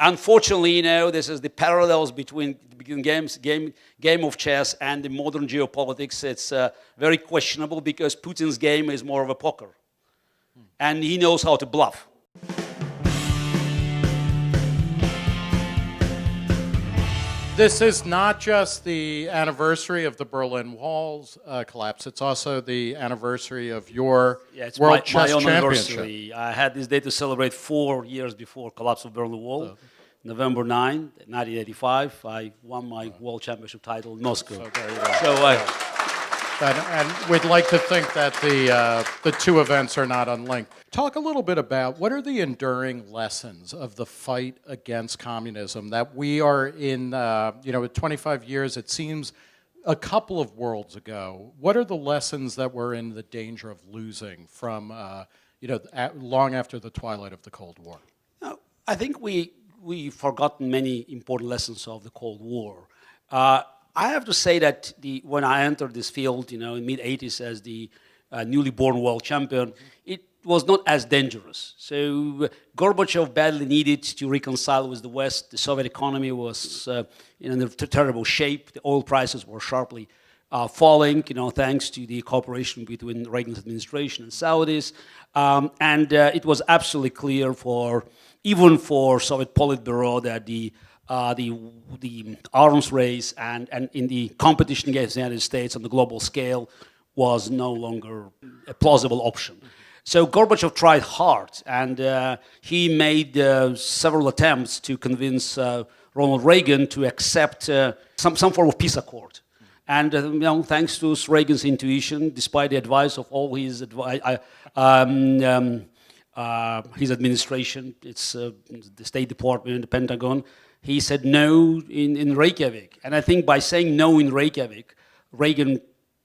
unfortunately, this is the parallels between game of chess and the modern geopolitics. It's very questionable because Putin's game is more of a poker, and he knows how to bluff. This is not just the anniversary of the Berlin Wall's collapse. It's also the anniversary of your World Chess Championship. I had this day to celebrate 4 years before collapse of Berlin Wall. November 9, 1985, I won my World Championship title in Moscow. And we'd like to think that the two events are not unlinked. Talk a little bit about what are the enduring lessons of the fight against communism that we are in, 25 years, it seems a couple of worlds ago. What are the lessons that we're in the danger of losing from, long after the twilight of the Cold War? I think we've forgotten many important lessons of the Cold War. I have to say that when I entered this field, in mid-80s as the newly born world champion, it was not as dangerous. So Gorbachev badly needed to reconcile with the West. The Soviet economy was in a terrible shape. The oil prices were sharply falling, thanks to the cooperation between Reagan's administration and Saudis. And it was absolutely clear even for Soviet Politburo that the arms race and in the competition against the United States on the global scale was no longer a plausible option. So Gorbachev tried hard, and he made several attempts to convince Ronald Reagan to accept some form of peace accord. And thanks to Reagan's intuition, despite the advice of all his administration, it's the State Department, the Pentagon, he said no in Reykjavik. And I think by saying no in Reykjavik, Reagan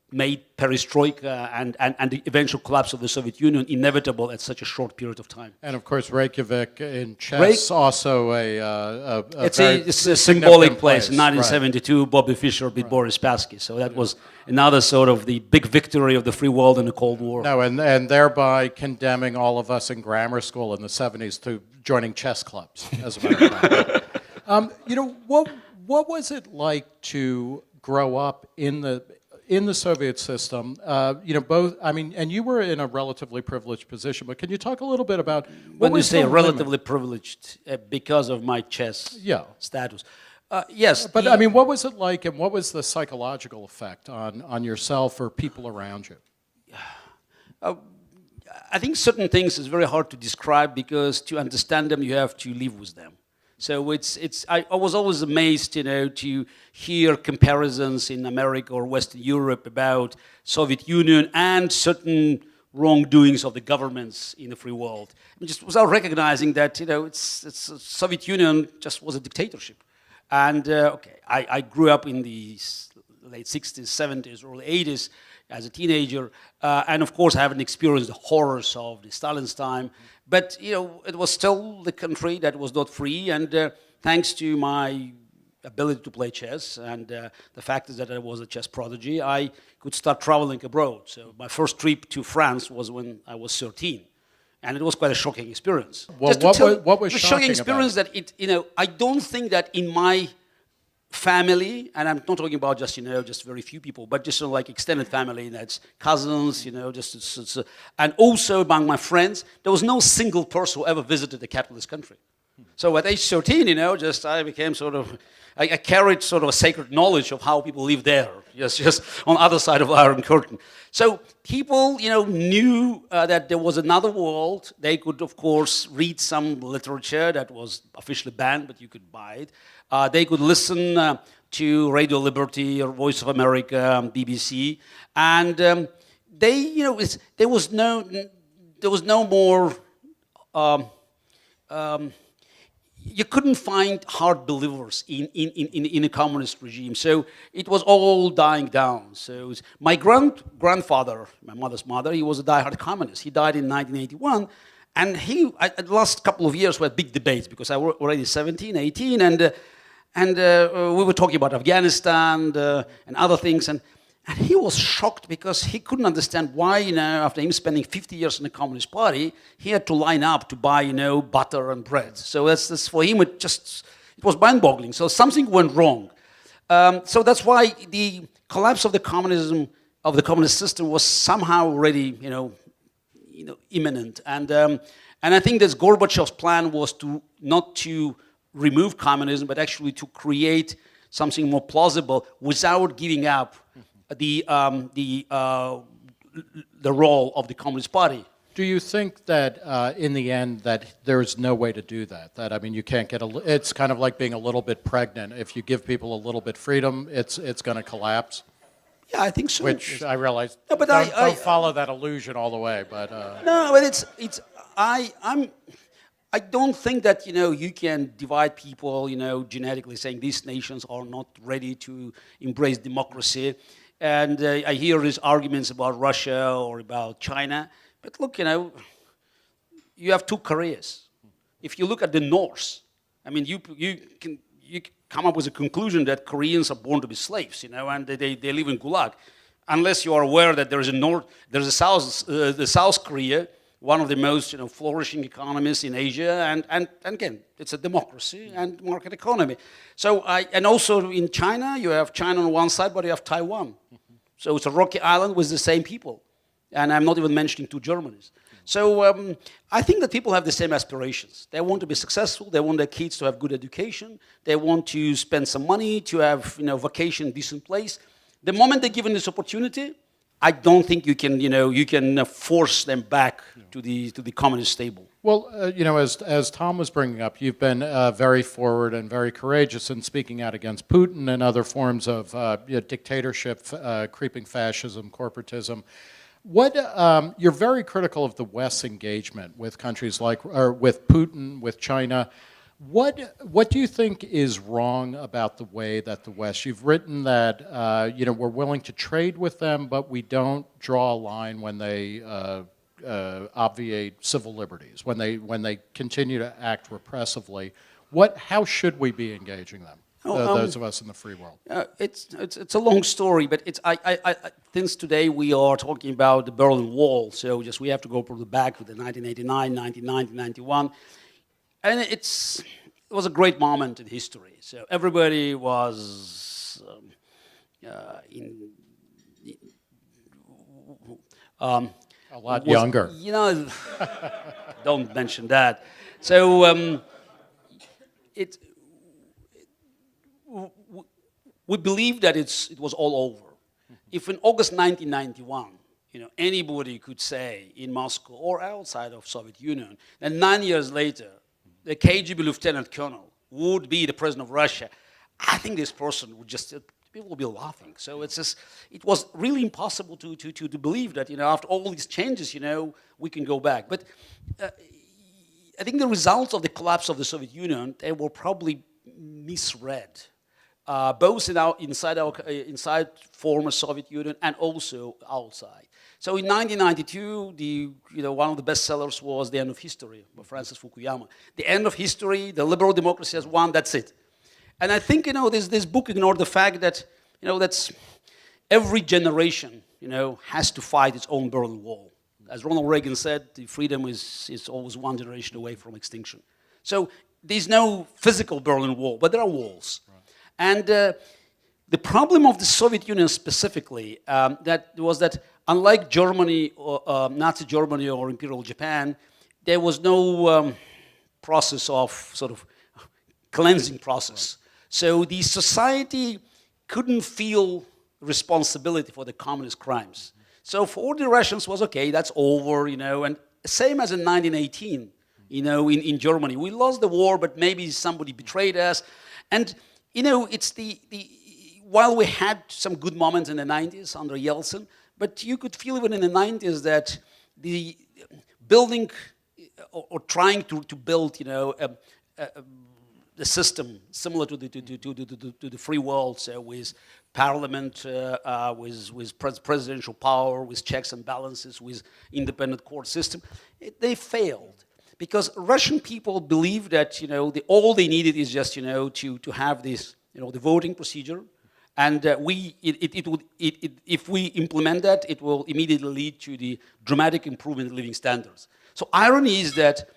made perestroika and the eventual collapse of the Soviet Union inevitable at such a short period of time. And of course, Reykjavik in chess also it's a symbolic place. In 1972, right. Bobby Fischer beat Boris Spassky. So that was another sort of the big victory of the free world in the Cold War. No, and thereby condemning all of us in grammar school in the 70s to joining chess clubs, as a matter of fact. What was it like to grow up in the Soviet system? And you were in a relatively privileged position, but can you talk a little bit about when you say relatively privileged because of my chess status? Yes. But what was it like, and what was the psychological effect on yourself or people around you? I think certain things is very hard to describe because to understand them, you have to live with them. So I was always amazed, to hear comparisons in America or Western Europe about Soviet Union and certain wrongdoings of the governments in the free world. Just without recognizing that, Soviet Union just was a dictatorship. And I grew up in the late 60s, 70s, early 80s as a teenager, and of course I haven't experienced the horrors of the Stalin's time. But it was still the country that was not free, and thanks to my ability to play chess and the fact is that I was a chess prodigy, I could start traveling abroad. So my first trip to France was when I was 13, and it was quite a shocking experience. Well, what was shocking experience about it? That I don't think that in my family, and I'm not talking about just very few people, but just like extended family, that's cousins, and also among my friends, there was no single person who ever visited a capitalist country. So at age 13, I became I carried sort of a sacred knowledge of how people live there, just on the other side of the Iron Curtain. So people, knew that there was another world. They could, of course, read some literature that was officially banned, but you could buy it. They could listen to Radio Liberty or Voice of America, BBC, and there was no more. You couldn't find hard believers in a communist regime, so it was all dying down. So my grandfather, my mother's mother, he was a diehard communist. He died in 1981, and the last couple of years were big debates because I was already 17, 18, and we were talking about Afghanistan and other things, and And he was shocked because he couldn't understand why, after him spending 50 years in the Communist Party, he had to line up to buy, butter and bread. So that's for him, it was mind-boggling. So something went wrong. So that's why the collapse of the communist system was somehow already, imminent. And I think that Gorbachev's plan was not to remove communism, but actually to create something more plausible without giving up the role of the Communist Party. Do you think that in the end that there's no way to do that? That, I mean, you can't it's kind of like being a little bit pregnant. If you give people a little bit freedom, it's going to collapse? Yeah, I think so. Which I realize, no, but don't follow that illusion all the way, but... No, but I don't think that, you can divide people, genetically, saying these nations are not ready to embrace democracy. And I hear these arguments about Russia or about China. But look, you have two Koreas. If you look at the North, I mean, you can come up with a conclusion that Koreans are born to be slaves, and they live in Gulag. Unless you are aware that there's the South Korea, one of the most flourishing economies in Asia, and again, it's a democracy and market economy. So and also in China, you have China on one side, but you have Taiwan. So it's a rocky island with the same people. And I'm not even mentioning two Germanys. So I think that people have the same aspirations. They want to be successful. They want their kids to have good education. They want to spend some money, to have vacation in a decent place. The moment they're given this opportunity, I don't think you can force them back to the communist stable. Well, as Tom was bringing up, you've been very forward and very courageous in speaking out against Putin and other forms of dictatorship, creeping fascism, corporatism. You're very critical of the West's engagement with countries with Putin, with China. What do you think is wrong about the way that the West? You've written that we're willing to trade with them, but we don't draw a line when they obviate civil liberties, when they continue to act repressively. How should we be engaging them? Those of us in the free world. It's a long story, but since today we are talking about the Berlin Wall, so we have to go back to the 1989, 1990, 91. And it was a great moment in history. So everybody was a lot younger. Don't mention that. So we believe that it was all over. If in August 1991, anybody could say in Moscow or outside of Soviet Union, that 9 years later, the KGB lieutenant colonel would be the president of Russia, I think this person would people would be laughing. So it was really impossible to believe that, after all these changes, we can go back. But I think the results of the collapse of the Soviet Union, they were probably misread. Both inside former Soviet Union and also outside. So in 1992, one of the bestsellers was The End of History by Francis Fukuyama. The end of history, the liberal democracy has won, that's it. And I think, this book ignored the fact that, that's every generation, has to fight its own Berlin Wall. As Ronald Reagan said, the freedom is always one generation away from extinction. So there's no physical Berlin Wall, but there are walls. Right. And the problem of the Soviet Union specifically, that unlike Germany, or Nazi Germany or Imperial Japan, there was no process of sort of cleansing process. Right. So the society couldn't feel responsibility for the communist crimes. Mm-hmm. So for the Russians was okay, that's over, and same as in 1918, in Germany. We lost the war, but maybe somebody betrayed us. And, it's while we had some good moments in the 90s under Yeltsin, but you could feel even in the 90s that the building or trying to build, the system similar to the free world, so with parliament, with presidential power, with checks and balances, with independent court system, they failed. Because Russian people believe that all they needed is just to have this the voting procedure, And if we implement that, it will immediately lead to the dramatic improvement in living standards. So irony is that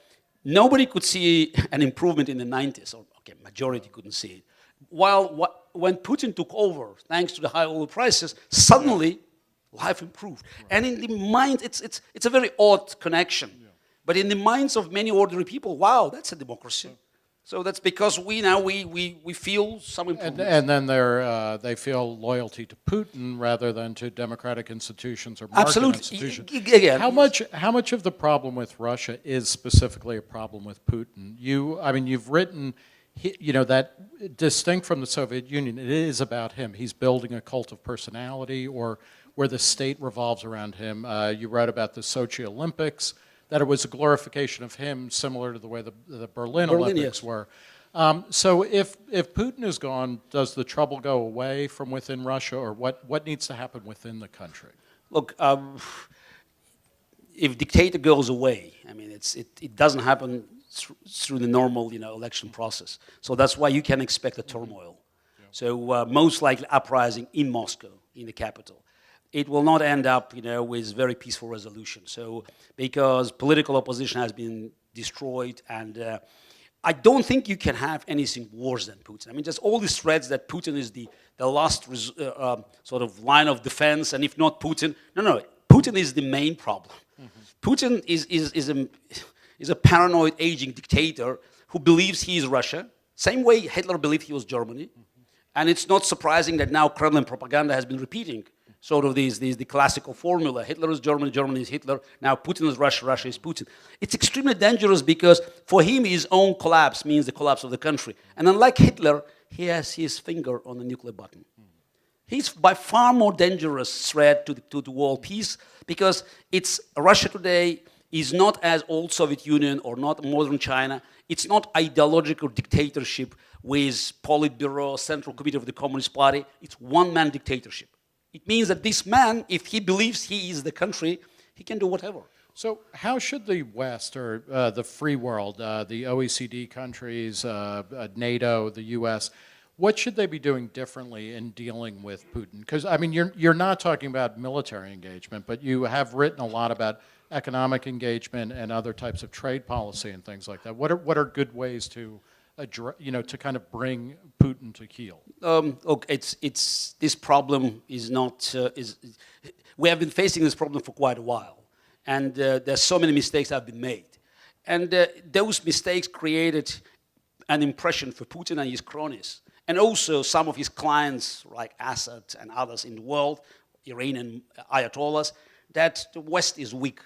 nobody could see an improvement in the 90s, or okay, majority couldn't see it. While when Putin took over, thanks to the high oil prices, suddenly life improved. Right. And in the mind, it's a very odd connection. Yeah. But in the minds of many ordinary people, wow, that's a democracy. Yeah. So that's because we feel some improvement. And then they feel loyalty to Putin rather than to democratic institutions or market Absolutely. institutions. Again, how much of the problem with Russia is specifically a problem with Putin? You've written, that distinct from the Soviet Union, it is about him. He's building a cult of personality, or where the state revolves around him. You wrote about the Sochi Olympics, that it was a glorification of him, similar to the way the Berlin Olympics yes. were. So if Putin is gone, does the trouble go away from within Russia, or what needs to happen within the country? Look, if dictator goes away, I mean, it doesn't happen through the normal, election process. So that's why you can expect a turmoil. Yeah. So most likely uprising in Moscow, in the capital. It will not end up, with very peaceful resolution. So, because political opposition has been destroyed, and I don't think you can have anything worse than Putin. I mean, just all these threats that Putin is the last sort of line of defense, and if not Putin, no, Putin is the main problem. Mm-hmm. Putin is a paranoid, aging dictator who believes he is Russia, same way Hitler believed he was Germany, mm-hmm. and it's not surprising that now Kremlin propaganda has been repeating sort of the classical formula. Hitler is Germany, Germany is Hitler. Now Putin is Russia, Russia is Putin. It's extremely dangerous because for him, his own collapse means the collapse of the country. And unlike Hitler, he has his finger on the nuclear button. He's by far more dangerous threat to the world peace because Russia today is not as old Soviet Union or not modern China. It's not ideological dictatorship with Politburo, Central Committee of the Communist Party. It's one-man dictatorship. It means that this man, if he believes he is the country, he can do whatever. So how should the West, or the free world, the OECD countries, NATO, the US, what should they be doing differently in dealing with Putin? Because, I mean, you're not talking about military engagement, but you have written a lot about economic engagement and other types of trade policy and things like that. What are good ways to to kind of bring Putin to heel? Look, this problem is not. We have been facing this problem for quite a while, and there's so many mistakes that have been made, and those mistakes created an impression for Putin and his cronies, and also some of his clients like Assad and others in the world, Iranian Ayatollahs, that the West is weak.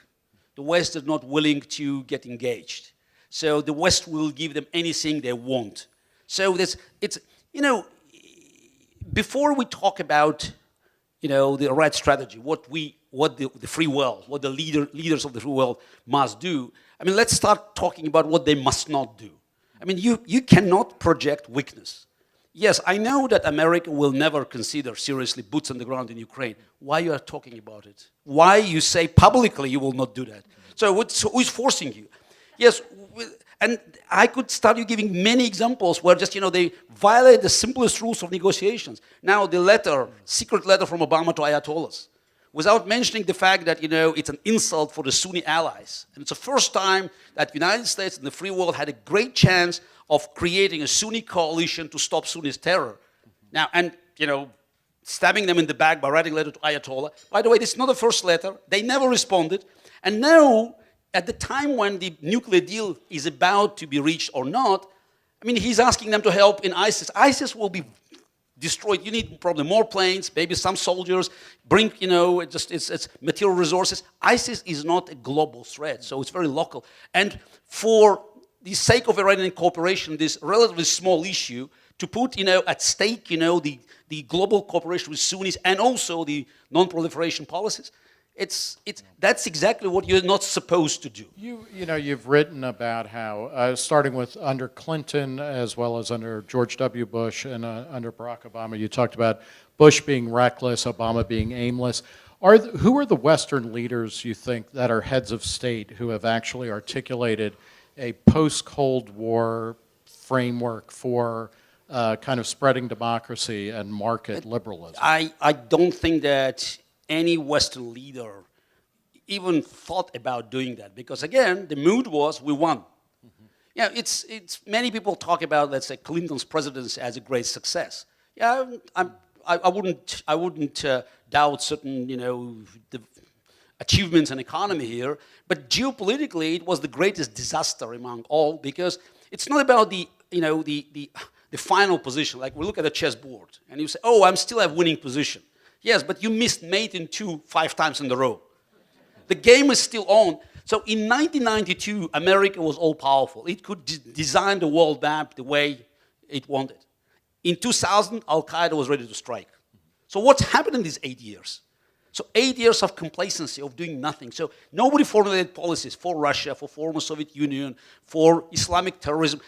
The West is not willing to get engaged. So the West will give them anything they want. So before we talk about, the right strategy, what the free world, what the leaders of the free world must do, I mean, let's start talking about what they must not do. I mean, you cannot project weakness. Yes, I know that America will never consider seriously boots on the ground in Ukraine. Why you are talking about it? Why you say publicly you will not do that? So who is forcing you? Yes, and I could start you giving many examples where just, they violate the simplest rules of negotiations. Now the secret letter from Obama to Ayatollahs, without mentioning the fact that, it's an insult for the Sunni allies. And it's the first time that the United States and the free world had a great chance of creating a Sunni coalition to stop Sunnis terror. Now, and, stabbing them in the back by writing a letter to Ayatollah. By the way, this is not the first letter. They never responded. And now, at the time when the nuclear deal is about to be reached or not, I mean, he's asking them to help in ISIS. ISIS will be destroyed. You need probably more planes, maybe some soldiers, bring, it's material resources. ISIS is not a global threat, so it's very local. And for the sake of Iranian cooperation, this relatively small issue, to put, at stake, the global cooperation with Sunnis and also the non-proliferation policies, that's exactly what you're not supposed to do. You've written about how, starting with under Clinton as well as under George W. Bush and under Barack Obama, you talked about Bush being reckless, Obama being aimless. Who are the Western leaders, you think, that are heads of state who have actually articulated a post-Cold War framework for kind of spreading democracy and market liberalism? I don't think that any Western leader even thought about doing that, because again, the mood was we won. Yeah, it's many people talk about, let's say, Clinton's presidency as a great success. Yeah, I wouldn't doubt certain, the achievements in economy here, but geopolitically it was the greatest disaster among all, because it's not about the final position. Like we look at the chessboard and you say, oh, I'm still at winning position. Yes, but you missed mate in 5 times in a row. The game is still on. So in 1992, America was all-powerful. It could design the world map the way it wanted. In 2000, Al-Qaeda was ready to strike. So what's happened in these 8 years? So 8 years of complacency, of doing nothing. So nobody formulated policies for Russia, for former Soviet Union, for Islamic terrorism.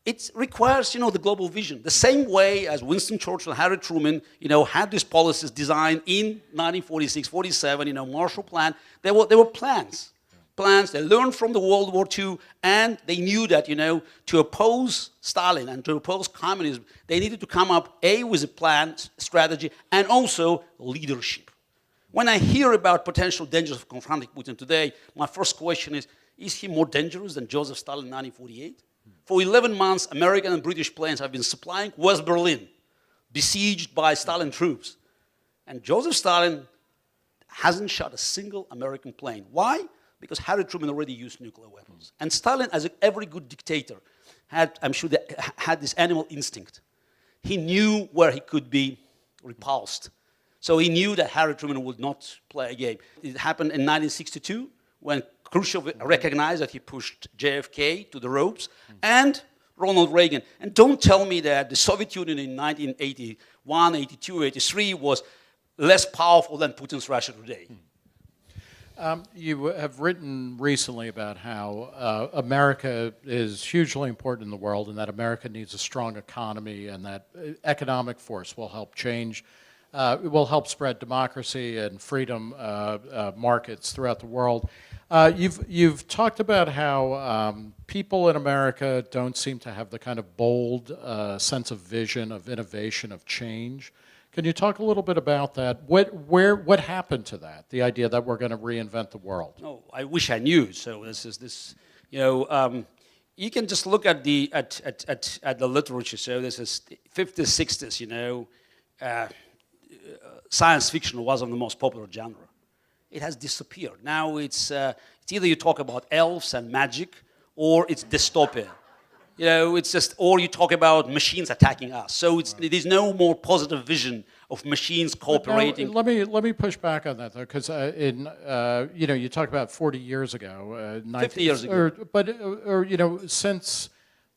It requires, the global vision. The same way as Winston Churchill, Harry Truman, had these policies designed in 1946, 47, Marshall Plan. There were plans. They learned from the World War II, and they knew that, to oppose Stalin and to oppose communism, they needed to come up, with a plan, strategy, and also leadership. When I hear about potential dangers of confronting Putin today, my first question is he more dangerous than Joseph Stalin in 1948? For 11 months, American and British planes have been supplying West Berlin, besieged by Stalin troops. And Joseph Stalin hasn't shot a single American plane. Why? Because Harry Truman already used nuclear weapons. And Stalin, as every good dictator, had this animal instinct. He knew where he could be repulsed. So he knew that Harry Truman would not play a game. It happened in 1962 when Khrushchev recognized that he pushed JFK to the ropes, and Ronald Reagan. And don't tell me that the Soviet Union in 1981, 82, 83 was less powerful than Putin's Russia today. You have written recently about how America is hugely important in the world, and that America needs a strong economy, and that economic force will help change. It will help spread democracy and freedom markets throughout the world. You've talked about how people in America don't seem to have the kind of bold sense of vision, of innovation, of change. Can you talk a little bit about that? What happened to that? The idea that we're going to reinvent the world. No, I wish I knew. So you can just look at the literature. So this is 50s, 60s. Science fiction was one of the most popular genre. It has disappeared. Now it's either you talk about elves and magic, or it's dystopia. It's just, or you talk about machines attacking us. So there's no more positive vision of machines cooperating. Now, let me push back on that though, because you talk about 40 years ago, 50 years ago, since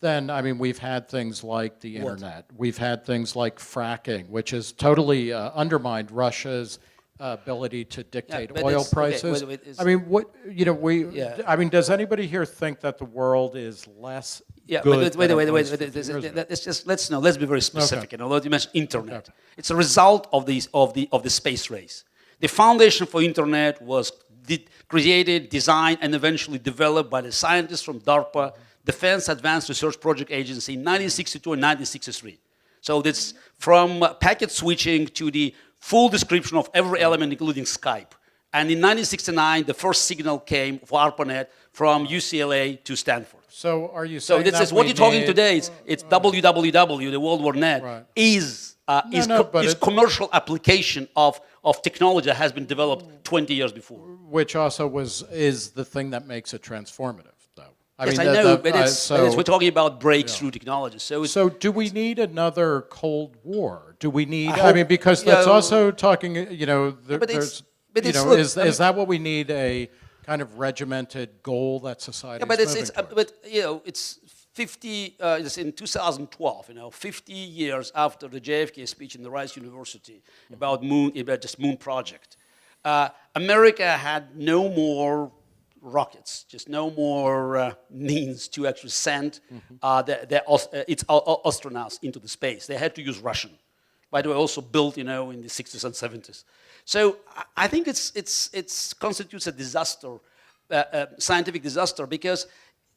then, I mean, we've had things like the internet. We've had things like fracking, which has totally undermined Russia's ability to dictate oil prices. Okay, I mean, I mean, does anybody here think that the world is less good? Wait. Let's be very specific. Okay. Although you mentioned internet, it's a result of the space race. The foundation for internet was created, designed, and eventually developed by the scientists from DARPA, Defense Advanced Research Project Agency, in 1962 and 1963. So that's from packet switching to the full description of every element, including Skype. And in 1969, the first signal came for ARPANET from UCLA to Stanford. So are you saying this is what you're talking today? It's www, the World War Net, right. is commercial application of technology that has been developed 20 years before. Which also is the thing that makes it transformative, though. I know, but we're talking about breakthrough technology. So do we need another Cold War? Do we need? I mean, because that's also talking. Is that what we need? A kind of regimented goal that society. Yeah, it's 50. It's in 2012. 50 years after the JFK speech in the Rice University about moon project. America had no more rockets, just no more means to actually send its astronauts into the space. They had to use Russian. By the way, also built, in the 60s and 70s. So I think it constitutes a disaster, scientific disaster, because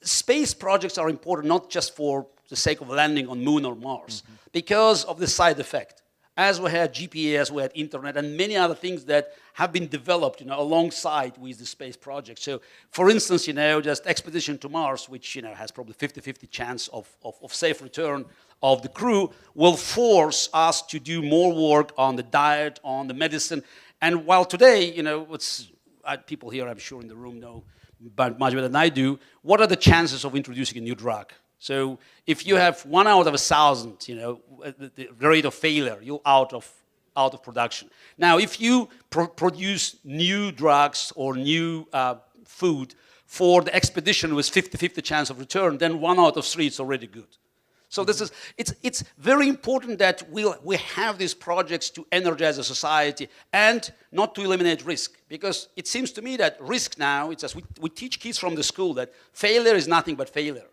space projects are important not just for the sake of landing on Moon or Mars, because of the side effect. As we had GPS, we had internet, and many other things that have been developed, alongside with the space project. So, for instance, just expedition to Mars, which, has probably 50-50 chance of safe return of the crew, will force us to do more work on the diet, on the medicine. And while today, people here, I'm sure in the room know much better than I do, what are the chances of introducing a new drug? So if you have 1 out of 1,000, the rate of failure, you're out of production. Now, if you produce new drugs or new food for the expedition with 50-50 chance of return, then 1 out of 3 is already good. So it's very important that we have these projects to energize a society and not to eliminate risk. Because it seems to me that risk now, it's as we teach kids from the school that failure is nothing but failure.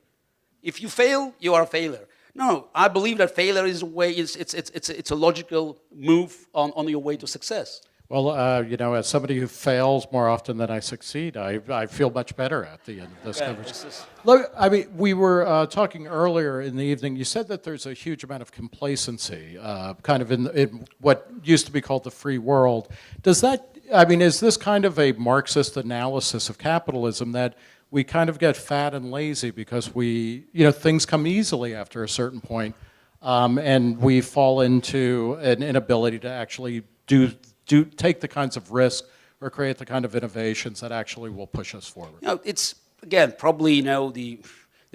If you fail, you are a failure. No, I believe that failure is a way, it's a logical move on your way to success. Well, as somebody who fails more often than I succeed, I feel much better at the end of this conversation. Look, we were talking earlier in the evening. You said that there's a huge amount of complacency, kind of in what used to be called the free world. Does that? Is this kind of a Marxist analysis of capitalism that we kind of get fat and lazy because things come easily after a certain point, and we fall into an inability to actually take the kinds of risk or create the kind of innovations that actually will push us forward? It's, again, probably, the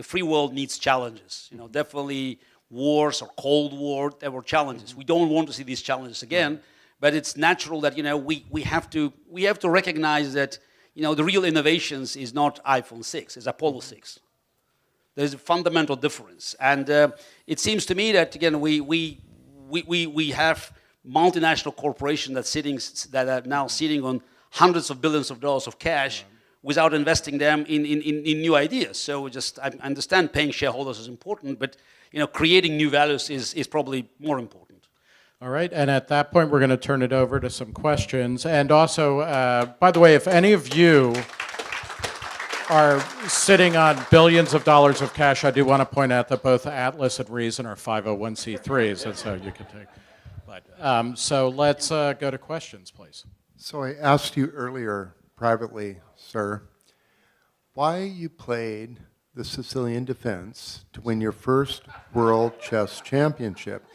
free world needs challenges. Definitely wars or Cold War, there were challenges. We don't want to see these challenges again, but it's natural that, we have to recognize that, the real innovations is not iPhone 6, it's Apollo 6. There's a fundamental difference. And it seems to me that, again, we have multinational corporations that are now sitting on hundreds of billions of dollars of cash without investing them in new ideas. So I understand paying shareholders is important, but creating new values is probably more important. All right, and at that point, we're going to turn it over to some questions. And also, by the way, if any of you are sitting on billions of dollars of cash, I do want to point out that both Atlas and Reason are 501c3s, and so you can take. But so let's go to questions, please. So I asked you earlier, privately, sir, why you played the Sicilian defense to win your first World Chess Championship,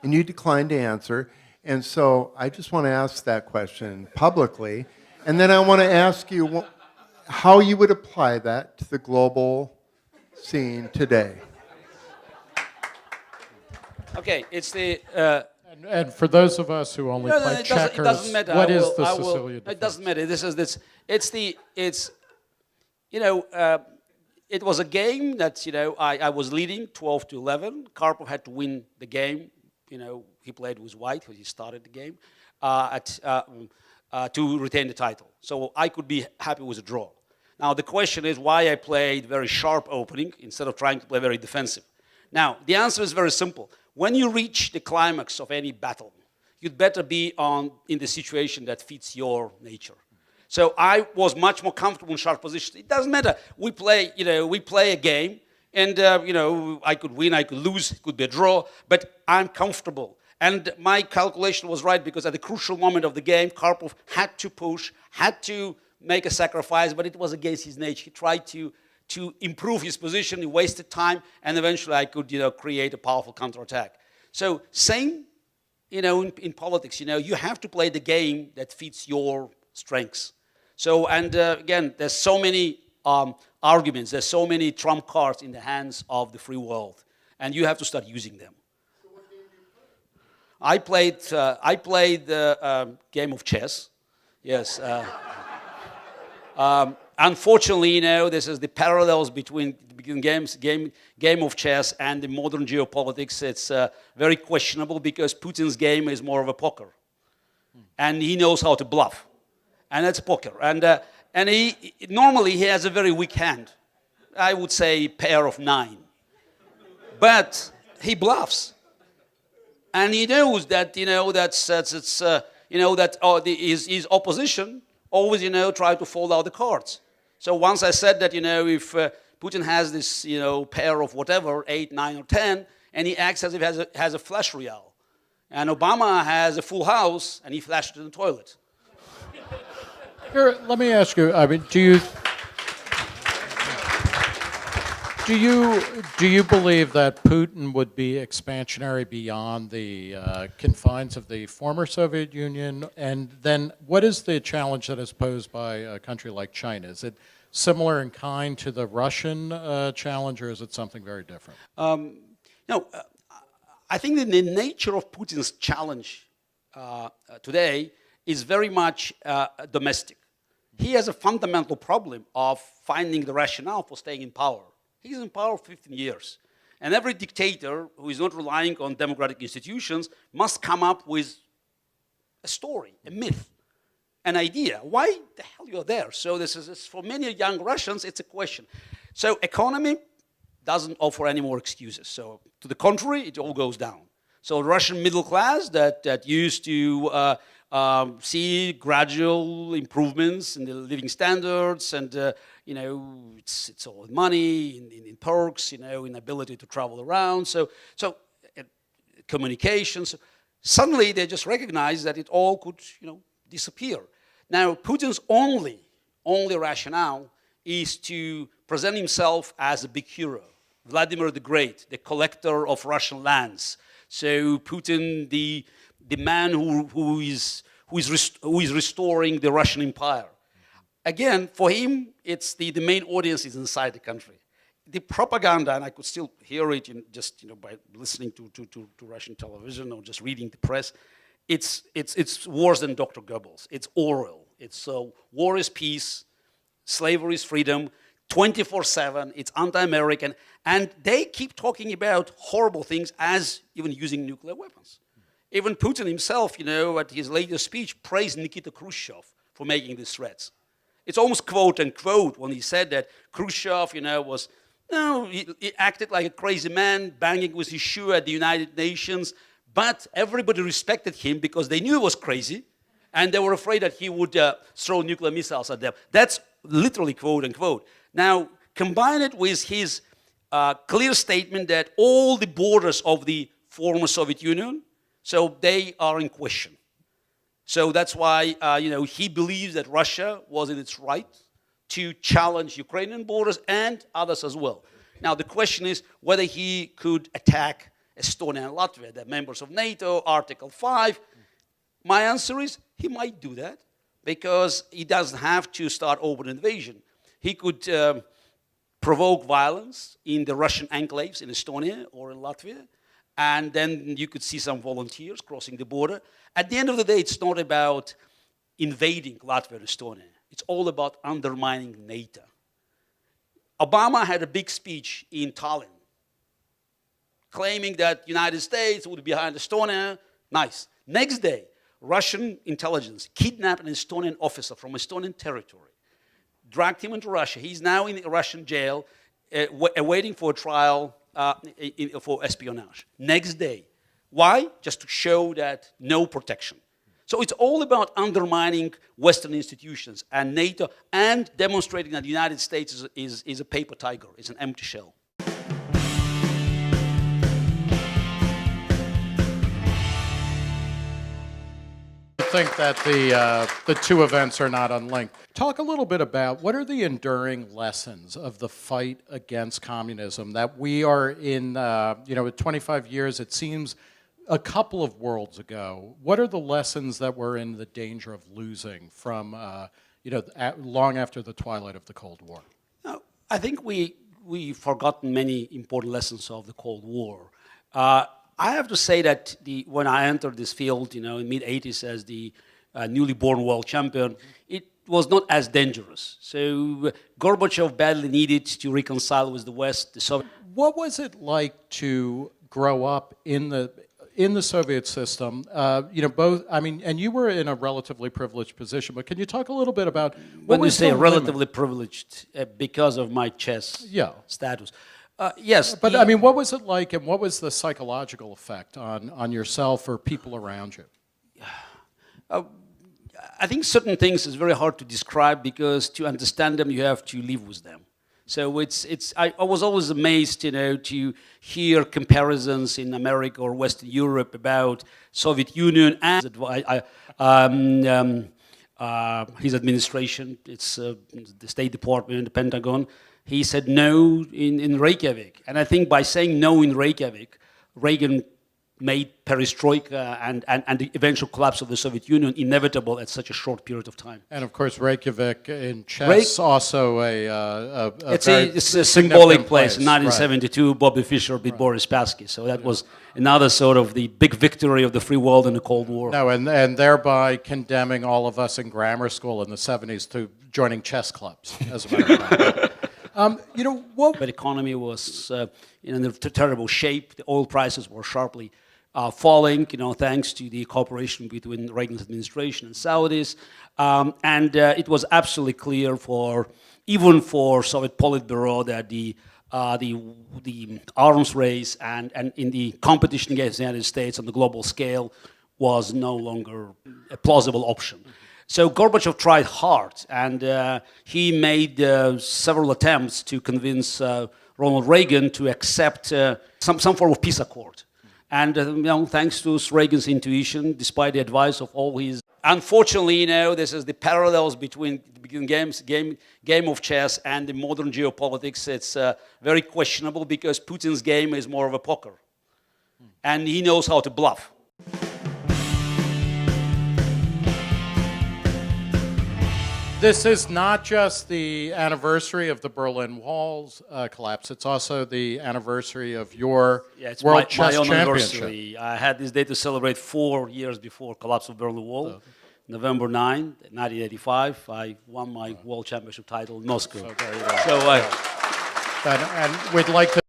and you declined to answer. And so I just want to ask that question publicly, and then I want to ask you how you would apply that to the global scene today. Okay, it's the... And for those of us who only play checkers, it doesn't matter. what is the Sicilian defense? It doesn't matter. It was a game that, I was leading 12-11. Karpov had to win the game. He played with white, he started the game, to retain the title. So I could be happy with a draw. Now the question is why I played very sharp opening instead of trying to play very defensive. Now, the answer is very simple. When you reach the climax of any battle, you'd better be in the situation that fits your nature. So I was much more comfortable in sharp position. It doesn't matter. We play a game, and I could win, I could lose, it could be a draw, but I'm comfortable. And my calculation was right because at the crucial moment of the game, Karpov had to push, had to make a sacrifice, but it was against his nature. He tried to improve his position, he wasted time, and eventually I could, create a powerful counterattack. So same, in politics, you have to play the game that fits your strengths. So, and again, there's so many arguments, there's so many trump cards in the hands of the free world, and you have to start using them. So what game did you play? I played the game of chess, yes. Unfortunately, this is the parallels between game of chess and the modern geopolitics. It's very questionable because Putin's game is more of a poker, and he knows how to bluff, and that's poker. And he normally has a very weak hand. I would say pair of 9, but he bluffs, and he knows that his opposition always try to fold out the cards. So once I said that if Putin has this, pair of whatever, 8, 9, or 10, and he acts as if he has a flash royale. And Obama has a full house, and he flashed it in the toilet. Here, let me ask you, I mean, do you believe that Putin would be expansionary beyond the confines of the former Soviet Union? And then what is the challenge that is posed by a country like China? Is it similar in kind to the Russian challenge, or is it something very different? I think that the nature of Putin's challenge today is very much domestic. He has a fundamental problem of finding the rationale for staying in power. He's in power for 15 years. And every dictator who is not relying on democratic institutions must come up with a story, a myth, an idea. Why the hell you're there? So this is, for many young Russians, it's a question. So economy doesn't offer any more excuses. So to the contrary, it all goes down. So Russian middle class that used to see gradual improvements in the living standards, and it's all in money, in perks, in ability to travel around. So communications. Suddenly they just recognize that it all could, disappear. Now Putin's only rationale is to present himself as a big hero, Vladimir the Great, the collector of Russian lands. So Putin, the man who is restoring the Russian Empire. Again, for him, it's the main audience is inside the country. The propaganda, and I could still hear it by listening to Russian television or just reading the press. It's worse than Dr. Goebbels. It's oral. It's war is peace, slavery is freedom, 24/7. It's anti-American, and they keep talking about horrible things as even using nuclear weapons. Even Putin himself, at his latest speech, praised Nikita Khrushchev for making these threats. It's almost quote unquote when he said that Khrushchev, he acted like a crazy man, banging with his shoe at the United Nations, but everybody respected him because they knew he was crazy, and they were afraid that he would throw nuclear missiles at them. That's literally quote unquote. Now, combine it with his clear statement that all the borders of the former Soviet Union, so they are in question. So that's why, he believes that Russia was in its right to challenge Ukrainian borders and others as well. Now, the question is whether he could attack Estonia and Latvia, the members of NATO, Article 5. My answer is he might do that because he doesn't have to start open invasion. He could provoke violence in the Russian enclaves in Estonia or in Latvia, and then you could see some volunteers crossing the border. At the end of the day, it's not about invading Latvia and Estonia. It's all about undermining NATO. Obama had a big speech in Tallinn, claiming that the United States would be behind Estonia. Nice. Next day, Russian intelligence kidnapped an Estonian officer from Estonian territory, dragged him into Russia. He's now in a Russian jail, awaiting for a trial for espionage. Next day. Why? Just to show that no protection. So it's all about undermining Western institutions and NATO and demonstrating that the United States is a paper tiger, it's an empty shell. I think that the two events are not unlinked. Talk a little bit about what are the enduring lessons of the fight against communism that we are in, 25 years, it seems a couple of worlds ago. What are the lessons that we're in the danger of losing from, long after the twilight of the Cold War? No, I think we've forgotten many important lessons of the Cold War. I have to say that when I entered this field, in mid-80s as the newly born world champion, it was not as dangerous. So Gorbachev badly needed to reconcile with the West. The Soviet. What was it like to grow up in the Soviet system? And you were in a relatively privileged position, but can you talk a little bit about when you say relatively privileged because of my chess status? Yes. But what was it like, and what was the psychological effect on yourself or people around you? I think certain things is very hard to describe because to understand them, you have to live with them. So I was always amazed, to hear comparisons in America or Western Europe about Soviet Union and his administration. It's the State Department, the Pentagon. He said no in Reykjavik. And I think by saying no in Reykjavik, Reagan made perestroika and the eventual collapse of the Soviet Union inevitable at such a short period of time. And of course, Reykjavik in chess also it's a symbolic place. In 1972, right. Bobby Fischer beat Boris Spassky. So that was another sort of the big victory of the free world in the Cold War. No, and thereby condemning all of us in grammar school in the 70s to joining chess clubs, as a matter of fact. What? But the economy was in a terrible shape. The oil prices were sharply falling, thanks to the cooperation between Reagan's administration and Saudis. And it was absolutely clear even for Soviet Politburo that the arms race and in the competition against the United States on the global scale was no longer a plausible option. So Gorbachev tried hard, and he made several attempts to convince Ronald Reagan to accept some form of peace accord. And thanks to Reagan's intuition, despite the advice of all his, unfortunately, this is the parallels between game of chess and the modern geopolitics. It's very questionable because Putin's game is more of a poker, and he knows how to bluff. This is not just the anniversary of the Berlin Wall's collapse. It's also the anniversary of your World Chess Championship. I had this day to celebrate 4 years before collapse of Berlin Wall. November 9, 1985, I won my World Championship title in Moscow. And we'd like to